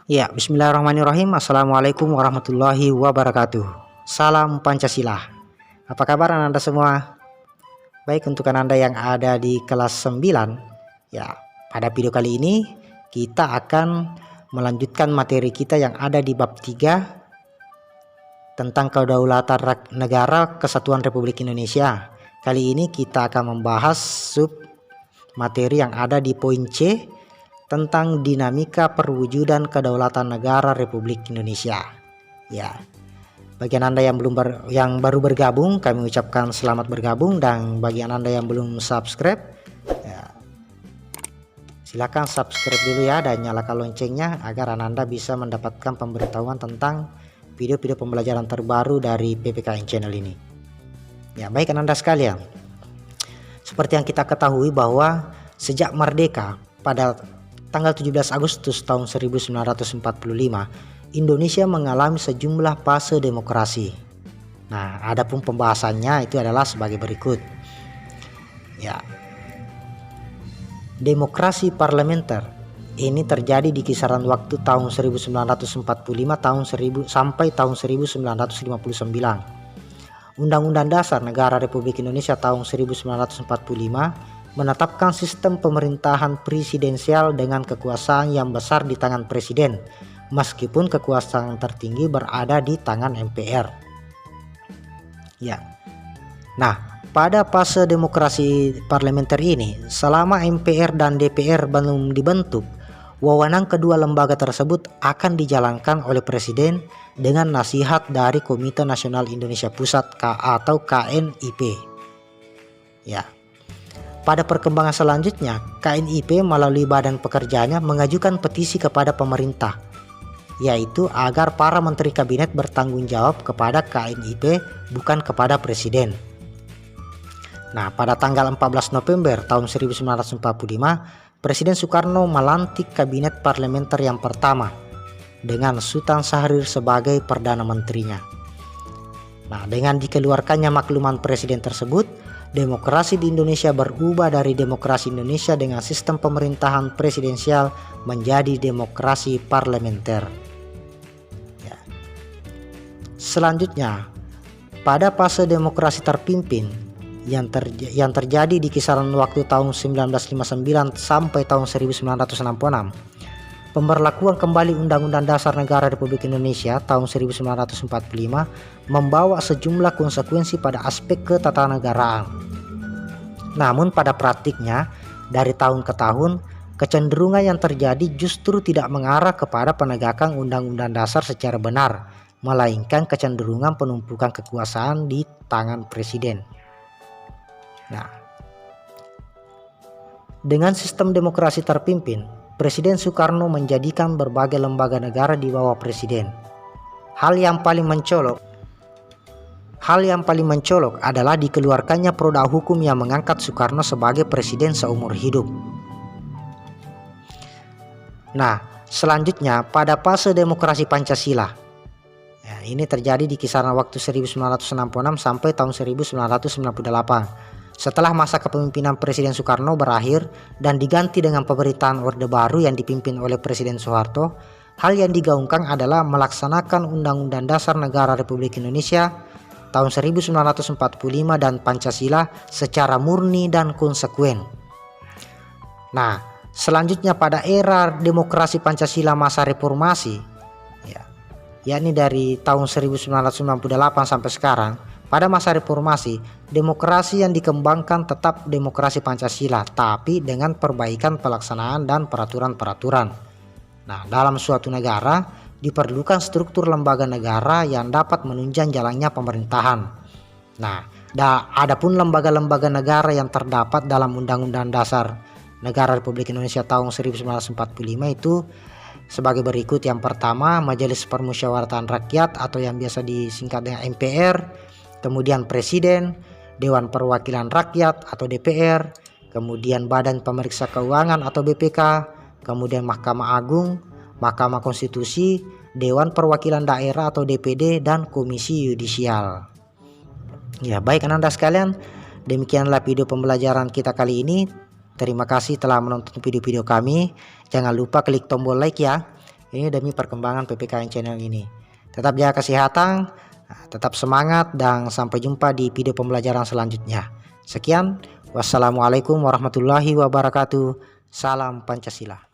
Ya, bismillahirrahmanirrahim. Assalamualaikum warahmatullahi wabarakatuh. Salam Pancasila. Apa kabar Anda semua? Baik, untuk Anda yang ada di kelas 9, ya, pada video kali ini kita akan melanjutkan materi kita yang ada di bab 3 tentang kedaulatan negara Kesatuan Republik Indonesia. Kali ini kita akan membahas sub materi yang ada di poin C tentang dinamika perwujudan kedaulatan negara Republik Indonesia. Ya, bagi Anda yang baru bergabung, kami ucapkan selamat bergabung, dan bagi Anda yang belum subscribe, ya, silakan subscribe dulu ya, dan nyalakan loncengnya agar Anda bisa mendapatkan pemberitahuan tentang video-video pembelajaran terbaru dari PPKN channel ini. Ya, baik Anda sekalian, seperti yang kita ketahui bahwa sejak merdeka pada tanggal 17 Agustus tahun 1945, Indonesia mengalami sejumlah fase demokrasi. Nah, adapun pembahasannya itu adalah sebagai berikut. Ya. Demokrasi parlementer ini terjadi di kisaran waktu tahun 1945 sampai tahun 1959. Undang-Undang Dasar Negara Republik Indonesia tahun 1945 menetapkan sistem pemerintahan presidensial dengan kekuasaan yang besar di tangan presiden, meskipun kekuasaan tertinggi berada di tangan MPR. Ya. Nah, pada fase demokrasi parlementer ini, selama MPR dan DPR belum dibentuk, wewenang kedua lembaga tersebut akan dijalankan oleh presiden dengan nasihat dari Komite Nasional Indonesia Pusat atau KNIP. Ya. Pada perkembangan selanjutnya, KNIP melalui badan pekerjaannya mengajukan petisi kepada pemerintah, yaitu agar para menteri kabinet bertanggung jawab kepada KNIP, bukan kepada presiden. Nah, pada tanggal 14 November tahun 1945, Presiden Soekarno melantik kabinet parlementer yang pertama dengan Sultan Syahrir sebagai Perdana Menterinya. Nah, dengan dikeluarkannya makluman presiden tersebut, demokrasi di Indonesia berubah dari demokrasi Indonesia dengan sistem pemerintahan presidensial menjadi demokrasi parlementer. Ya. Selanjutnya, pada fase demokrasi terpimpin yang terjadi di kisaran waktu tahun 1959 sampai tahun 1966, pemberlakuan kembali Undang-Undang Dasar Negara Republik Indonesia tahun 1945 membawa sejumlah konsekuensi pada aspek ketatanegaraan. Namun pada praktiknya, dari tahun ke tahun, kecenderungan yang terjadi justru tidak mengarah kepada penegakan Undang-Undang Dasar secara benar, melainkan kecenderungan penumpukan kekuasaan di tangan presiden. Nah, dengan sistem demokrasi terpimpin, Presiden Soekarno menjadikan berbagai lembaga negara di bawah presiden. Hal yang paling mencolok adalah dikeluarkannya produk hukum yang mengangkat Soekarno sebagai presiden seumur hidup. Nah, selanjutnya pada fase demokrasi Pancasila. Ya, ini terjadi di kisaran waktu 1966 sampai tahun 1998. Setelah masa kepemimpinan Presiden Soekarno berakhir dan diganti dengan pemerintahan Orde Baru yang dipimpin oleh Presiden Soeharto, hal yang digaungkan adalah melaksanakan Undang-Undang Dasar Negara Republik Indonesia tahun 1945 dan Pancasila secara murni dan konsekuen. Nah, selanjutnya pada era demokrasi Pancasila masa reformasi, yakni dari tahun 1998 sampai sekarang, pada masa reformasi, demokrasi yang dikembangkan tetap demokrasi Pancasila, tapi dengan perbaikan pelaksanaan dan peraturan-peraturan. Nah, dalam suatu negara diperlukan struktur lembaga negara yang dapat menunjang jalannya pemerintahan. Nah, adapun lembaga-lembaga negara yang terdapat dalam Undang-Undang Dasar Negara Republik Indonesia tahun 1945 itu sebagai berikut. Yang pertama, Majelis Permusyawaratan Rakyat atau yang biasa disingkat dengan MPR, kemudian Presiden, Dewan Perwakilan Rakyat atau DPR, kemudian Badan Pemeriksa Keuangan atau BPK, kemudian Mahkamah Agung, Mahkamah Konstitusi, Dewan Perwakilan Daerah atau DPD, dan Komisi Yudisial. Ya, baik Anda sekalian, demikianlah video pembelajaran kita kali ini. Terima kasih telah menonton video-video kami. Jangan lupa klik tombol like ya. Ini demi perkembangan PPKN channel ini. Tetap jaga kesehatan, tetap semangat, dan sampai jumpa di video pembelajaran selanjutnya. Sekian, wassalamualaikum warahmatullahi wabarakatuh. Salam Pancasila.